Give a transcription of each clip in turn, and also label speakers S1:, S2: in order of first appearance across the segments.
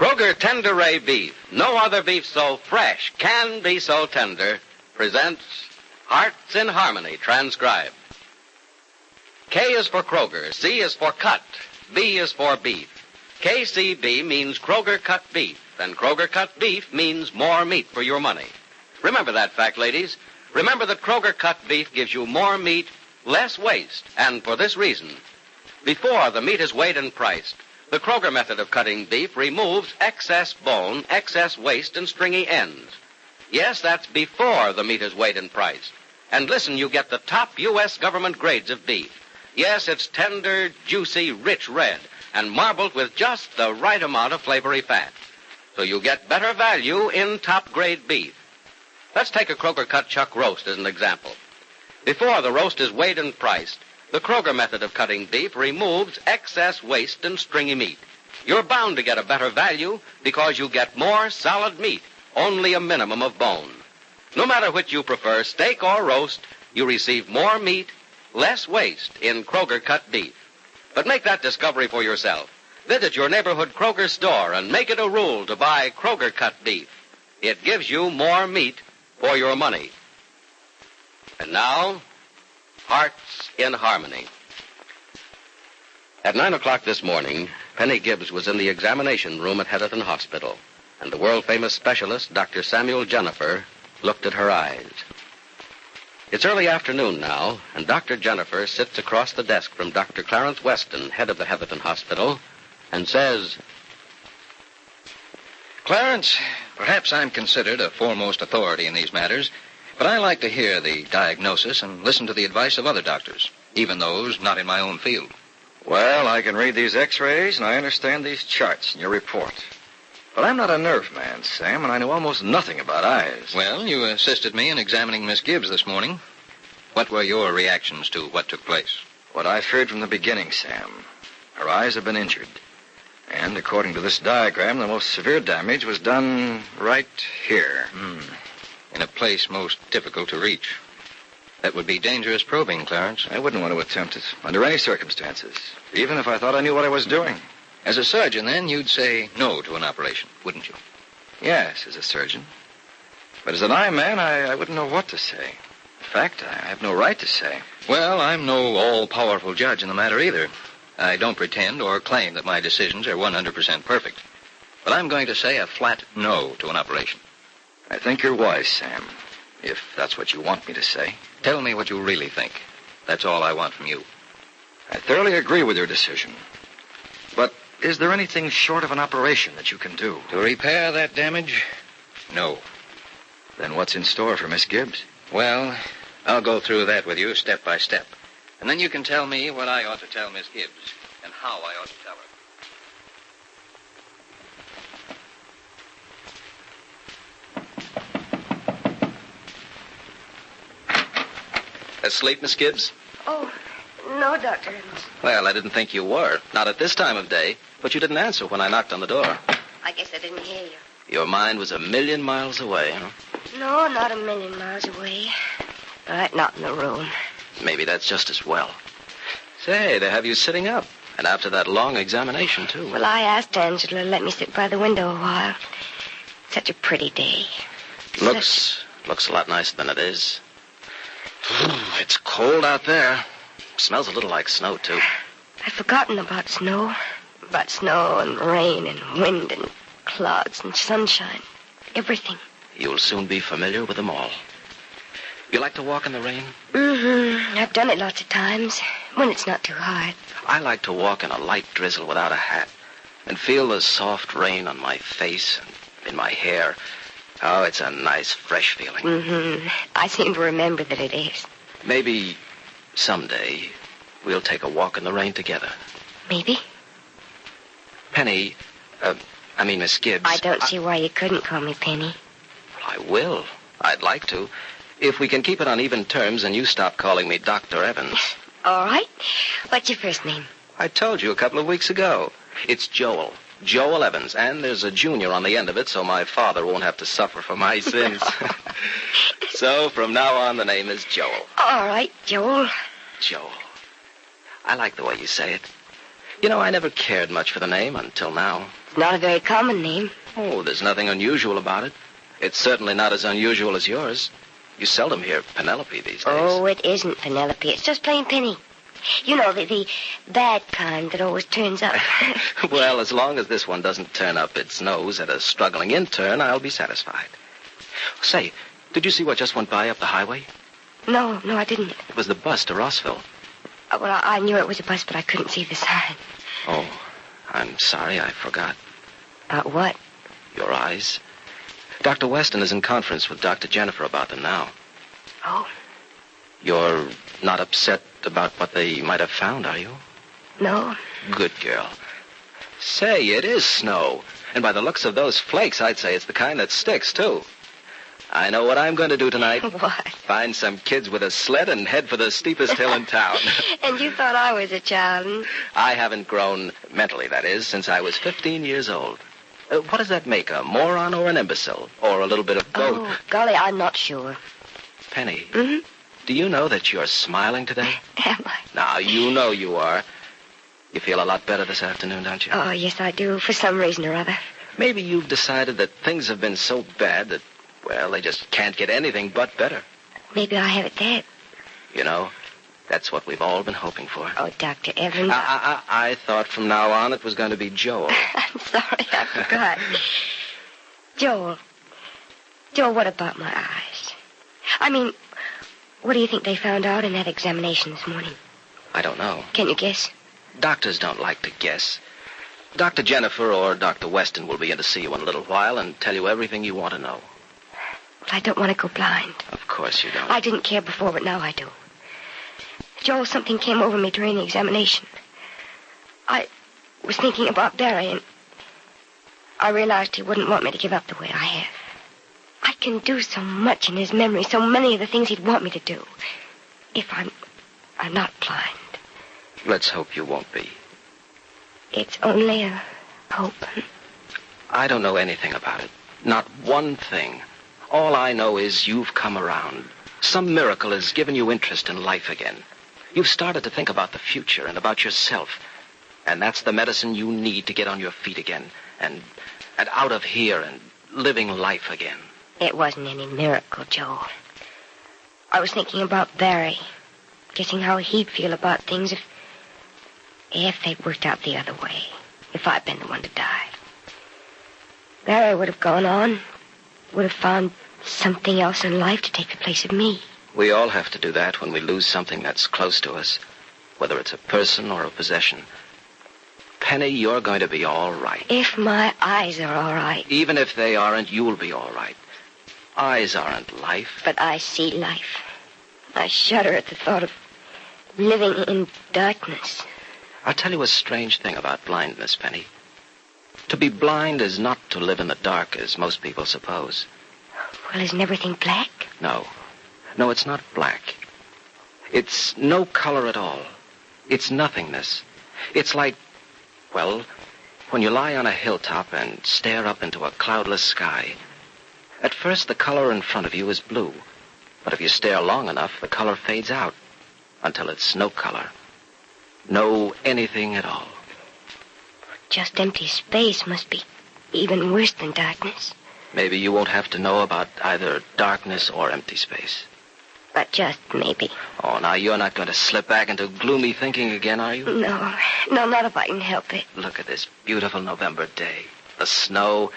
S1: Kroger Tender Ray Beef, no other beef so fresh can be so tender, presents Hearts in Harmony, transcribed. K is for Kroger, C is for cut, B is for beef. KCB means Kroger cut beef, and Kroger cut beef means more meat for your money. Remember that fact, ladies. Remember that Kroger cut beef gives you more meat, less waste, and for this reason. Before the meat is weighed and priced, the Kroger method of cutting beef removes excess bone, excess waste, and stringy ends. Yes, that's before the meat is weighed and priced. And listen, you get the top U.S. government grades of beef. Yes, it's tender, juicy, rich red, and marbled with just the right amount of flavory fat. So you get better value in top-grade beef. Let's take a Kroger cut chuck roast as an example. Before the roast is weighed and priced, the Kroger method of cutting beef removes excess waste and stringy meat. You're bound to get a better value because you get more solid meat, only a minimum of bone. No matter which you prefer, steak or roast, you receive more meat, less waste in Kroger cut beef. But make that discovery for yourself. Visit your neighborhood Kroger store and make it a rule to buy Kroger cut beef. It gives you more meat for your money. And now, Hearts in Harmony. At 9 o'clock this morning, Penny Gibbs was in the examination room at Heatherton Hospital, and the world-famous specialist, Dr. Samuel Jennifer, looked at her eyes. It's early afternoon now, and Dr. Jennifer sits across the desk from Dr. Clarence Weston, head of the Heatherton Hospital, and says,
S2: Clarence, perhaps I'm considered a foremost authority in these matters, but I like to hear the diagnosis and listen to the advice of other doctors, even those not in my own field.
S3: Well, I can read these x-rays, and I understand these charts in your report. But I'm not a nerve man, Sam, and I know almost nothing about eyes.
S2: Well, you assisted me in examining Miss Gibbs this morning. What were your reactions to what took place?
S3: What I feared from the beginning, Sam. Her eyes have been injured. And according to this diagram, the most severe damage was done right here.
S2: In a place most difficult to reach. That would be dangerous probing, Clarence.
S3: I wouldn't want to attempt it under any circumstances, even if I thought I knew what I was doing.
S2: As a surgeon, then, you'd say no to an operation, wouldn't you?
S3: Yes, as a surgeon. But as an eye man, I wouldn't know what to say. In fact, I have no right to say.
S2: Well, I'm no all-powerful judge in the matter either. I don't pretend or claim that my decisions are 100% perfect. But I'm going to say a flat no to an operation.
S3: I think you're wise, Sam, if that's what you want me to say.
S2: Tell me what you really think. That's all I want from you.
S3: I thoroughly agree with your decision. But is there anything short of an operation that you can do?
S2: To repair that damage? No.
S3: Then what's in store for Miss Gibbs?
S2: Well, I'll go through that with you step by step. And then you can tell me what I ought to tell Miss Gibbs and how I ought to tell her.
S4: Asleep, Miss Gibbs?
S5: Oh, no, Dr. Evans.
S4: Well, I didn't think you were. Not at this time of day. But you didn't answer when I knocked on the door.
S5: I guess I didn't hear you.
S4: Your mind was a million miles away, huh?
S5: No, not a million miles away. But not in the room.
S4: Maybe that's just as well. Say, they have you sitting up. And after that long examination, too.
S5: Well, I asked Angela to let me sit by the window a while. Such a pretty day.
S4: Looks a lot nicer than it is. It's cold out there. Smells a little like snow, too.
S5: I'd forgotten about snow. About snow and rain and wind and clouds and sunshine. Everything.
S4: You'll soon be familiar with them all. You like to walk in the rain?
S5: Mm-hmm. I've done it lots of times, when it's not too hard.
S4: I like to walk in a light drizzle without a hat and feel the soft rain on my face and in my hair. Oh, it's a nice, fresh feeling.
S5: Mm-hmm. I seem to remember that it is.
S4: Maybe someday we'll take a walk in the rain together.
S5: Maybe.
S4: Penny, Miss Gibbs.
S5: I don't see why you couldn't call me Penny.
S4: Well, I will. I'd like to. If we can keep it on even terms and you stop calling me Dr. Evans.
S5: All right. What's your first name?
S4: I told you a couple of weeks ago. It's Joel. Joel Evans. And there's a junior on the end of it, so my father won't have to suffer for my sins. So from now on, the name is Joel.
S5: All right, Joel.
S4: Joel. I like the way you say it. You know, I never cared much for the name until now.
S5: It's not a very common name.
S4: Oh, there's nothing unusual about it. It's certainly not as unusual as yours. You seldom hear Penelope these days.
S5: Oh, it isn't Penelope. It's just plain Penny. You know, the bad kind that always turns up.
S4: Well, as long as this one doesn't turn up its nose at a struggling intern, I'll be satisfied. Say, did you see what just went by up the highway?
S5: No, I didn't.
S4: It was the bus to Rossville.
S5: Well, I knew it was a bus, but I couldn't see the sign.
S4: Oh, I'm sorry, I forgot.
S5: What?
S4: Your eyes. Dr. Weston is in conference with Dr. Jennifer about them now.
S5: Oh?
S4: You're not upset about what they might have found, are you?
S5: No.
S4: Good girl. Say, it is snow. And by the looks of those flakes, I'd say it's the kind that sticks, too. I know what I'm going to do tonight.
S5: What?
S4: Find some kids with a sled and head for the steepest hill in town.
S5: And you thought I was a child, huh?
S4: I haven't grown, mentally that is, since I was 15 years old. What does that make, a moron or an imbecile? Or a little bit of both?
S5: Oh, golly, I'm not sure.
S4: Penny,
S5: Mm-hmm.
S4: do you know that you're smiling today?
S5: Am I?
S4: Now, you know you are. You feel a lot better this afternoon, don't you?
S5: Oh, yes, I do, for some reason or other.
S4: Maybe you've decided that things have been so bad that, well, they just can't get anything but better.
S5: Maybe I have it that.
S4: You know, that's what we've all been hoping for.
S5: Oh, Dr. Evans.
S4: I thought from now on it was going to be Joel.
S5: I'm sorry, I forgot. Joel, what about my eyes? I mean, what do you think they found out in that examination this morning?
S4: I don't know.
S5: Can you guess?
S4: Doctors don't like to guess. Dr. Jennifer or Dr. Weston will be in to see you in a little while and tell you everything you want to know.
S5: Well, I don't want to go blind.
S4: Of course you don't.
S5: I didn't care before, but now I do. Joel, something came over me during the examination. I was thinking about Barry, and I realized he wouldn't want me to give up the way I have. I can do so much in his memory, so many of the things he'd want me to do. If I'm not blind.
S4: Let's hope you won't be.
S5: It's only a hope.
S4: I don't know anything about it. Not one thing. All I know is you've come around. Some miracle has given you interest in life again. You've started to think about the future and about yourself. And that's the medicine you need to get on your feet again and out of here and living life again.
S5: It wasn't any miracle, Joel. I was thinking about Barry, guessing how he'd feel about things if they'd worked out the other way, if I'd been the one to die. Barry would have gone on, would have found something else in life to take the place of me.
S4: We all have to do that when we lose something that's close to us, whether it's a person or a possession. Penny, you're going to be all right.
S5: If my eyes are all right.
S4: Even if they aren't, you'll be all right. Eyes aren't life.
S5: But I see life. I shudder at the thought of living in darkness.
S4: I'll tell you a strange thing about blindness, Penny. To be blind is not to live in the dark, as most people suppose.
S5: Well, isn't everything black?
S4: No, it's not black. It's no color at all. It's nothingness. It's like, well, when you lie on a hilltop and stare up into a cloudless sky. At first, the color in front of you is blue. But if you stare long enough, the color fades out until it's no color. No anything at all.
S5: Just empty space must be even worse than darkness.
S4: Maybe you won't have to know about either darkness or empty space.
S5: But just maybe.
S4: Oh, now you're not going to slip back into gloomy thinking again, are you?
S5: No, not if I can help it.
S4: Look at this beautiful November day. The snow.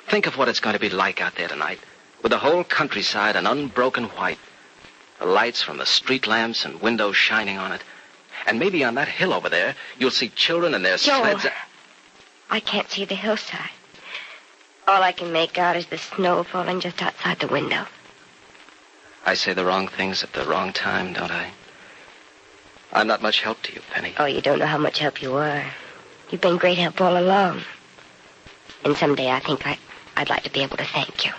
S4: Think of what it's going to be like out there tonight, with the whole countryside an unbroken white. The lights from the street lamps and windows shining on it. And maybe on that hill over there, you'll see children and their sleds.
S5: I can't see the hillside. All I can make out is the snow falling just outside the window.
S4: I say the wrong things at the wrong time, don't I? I'm not much help to you, Penny.
S5: Oh, you don't know how much help you are. You've been great help all along. And someday I think I'd like to be able to thank you.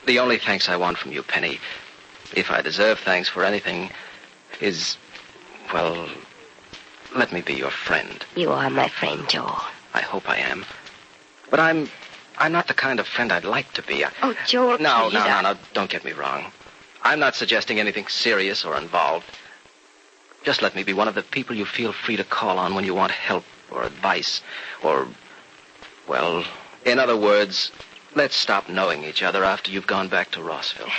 S4: The only thanks I want from you, Penny, if I deserve thanks for anything, is, well, let me be your friend.
S5: You are my friend, Joel.
S4: I hope I am. But I'm not the kind of friend I'd like to be.
S5: Oh, Joel,
S4: No,
S5: please,
S4: don't get me wrong. I'm not suggesting anything serious or involved. Just let me be one of the people you feel free to call on when you want help or advice or Well, in other words, let's stop knowing each other after you've gone back to Rossville.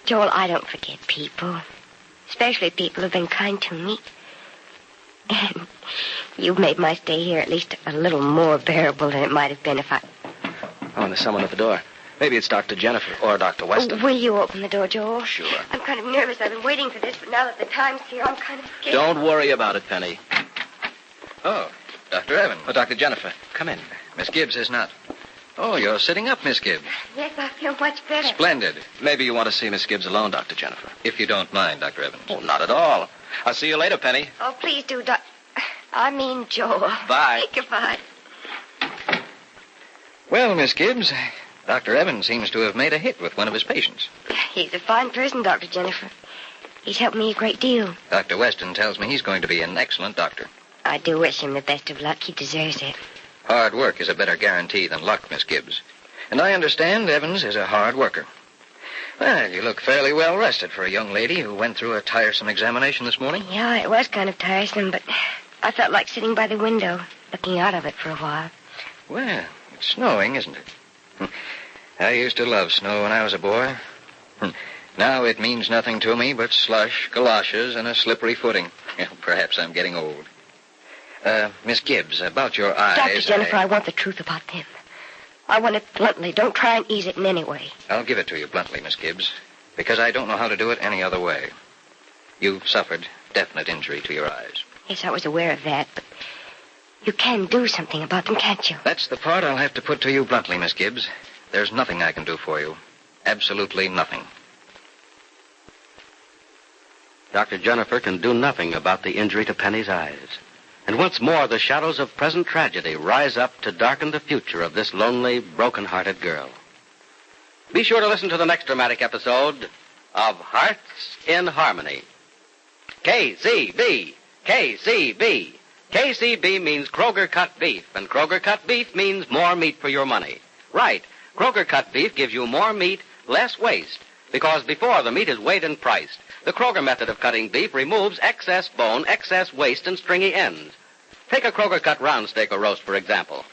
S5: Joel, I don't forget people. Especially people who've been kind to me. And you've made my stay here at least a little more bearable than it might have been if I...
S4: Oh, there's someone at the door. Maybe it's Dr. Jennifer or Dr. Weston.
S5: Will you open the door, Joel?
S4: Sure.
S5: I'm kind of nervous. I've been waiting for this, but now that the time's here, I'm kind of scared.
S4: Don't worry about it, Penny.
S2: Oh, Dr. Evans.
S4: Oh, Dr. Jennifer, come in.
S2: Miss Gibbs is not. Oh, you're sitting up, Miss Gibbs.
S5: Yes, I feel much better.
S2: Splendid.
S4: Maybe you want to see Miss Gibbs alone, Dr. Jennifer.
S2: If you don't mind, Dr. Evans.
S4: Oh, not at all. I'll see you later, Penny.
S5: Oh, please do, I mean, Joel.
S4: Bye.
S5: Goodbye.
S2: Well, Miss Gibbs, Dr. Evans seems to have made a hit with one of his patients.
S5: He's a fine person, Dr. Jennifer. He's helped me a great deal.
S2: Dr. Weston tells me he's going to be an excellent doctor.
S5: I do wish him the best of luck. He deserves it.
S2: Hard work is a better guarantee than luck, Miss Gibbs. And I understand Evans is a hard worker. Well, you look fairly well rested for a young lady who went through a tiresome examination this morning.
S5: Yeah, it was kind of tiresome, but I felt like sitting by the window, looking out of it for a while.
S2: Well, it's snowing, isn't it? I used to love snow when I was a boy. Now it means nothing to me but slush, galoshes, and a slippery footing. Perhaps I'm getting old. Miss Gibbs, about your eyes...
S5: Dr. Jennifer, I want the truth about them. I want it bluntly. Don't try and ease it in any way.
S2: I'll give it to you bluntly, Miss Gibbs, because I don't know how to do it any other way. You've suffered definite injury to your eyes.
S5: Yes, I was aware of that, but you can do something about them, can't you?
S2: That's the part I'll have to put to you bluntly, Miss Gibbs. There's nothing I can do for you. Absolutely nothing.
S1: Dr. Jennifer can do nothing about the injury to Penny's eyes. And once more, the shadows of present tragedy rise up to darken the future of this lonely, broken-hearted girl. Be sure to listen to the next dramatic episode of Hearts in Harmony. KCB. KCB. KCB means Kroger cut beef, and Kroger cut beef means more meat for your money. Right. Kroger cut beef gives you more meat, less waste, because before the meat is weighed and priced, the Kroger method of cutting beef removes excess bone, excess waste, and stringy ends. Take a Kroger cut round steak or roast, for example.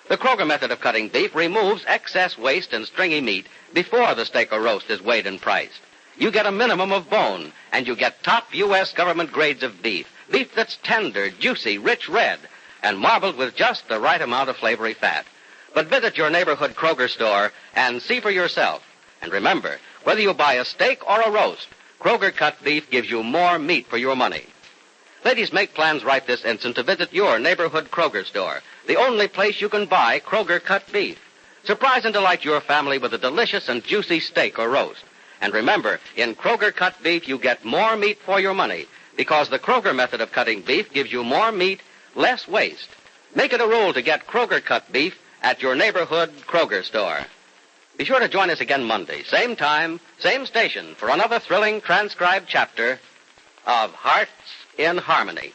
S1: The Kroger method of cutting beef removes excess waste and stringy meat before the steak or roast is weighed and priced. You get a minimum of bone, and you get top U.S. government grades of beef. Beef that's tender, juicy, rich red, and marbled with just the right amount of flavory fat. But visit your neighborhood Kroger store and see for yourself. And remember, whether you buy a steak or a roast, Kroger cut beef gives you more meat for your money. Ladies, make plans right this instant to visit your neighborhood Kroger store, the only place you can buy Kroger cut beef. Surprise and delight your family with a delicious and juicy steak or roast. And remember, in Kroger cut beef, you get more meat for your money, because the Kroger method of cutting beef gives you more meat, less waste. Make it a rule to get Kroger cut beef at your neighborhood Kroger store. Be sure to join us again Monday, same time, same station, for another thrilling transcribed chapter of Hearts in Harmony.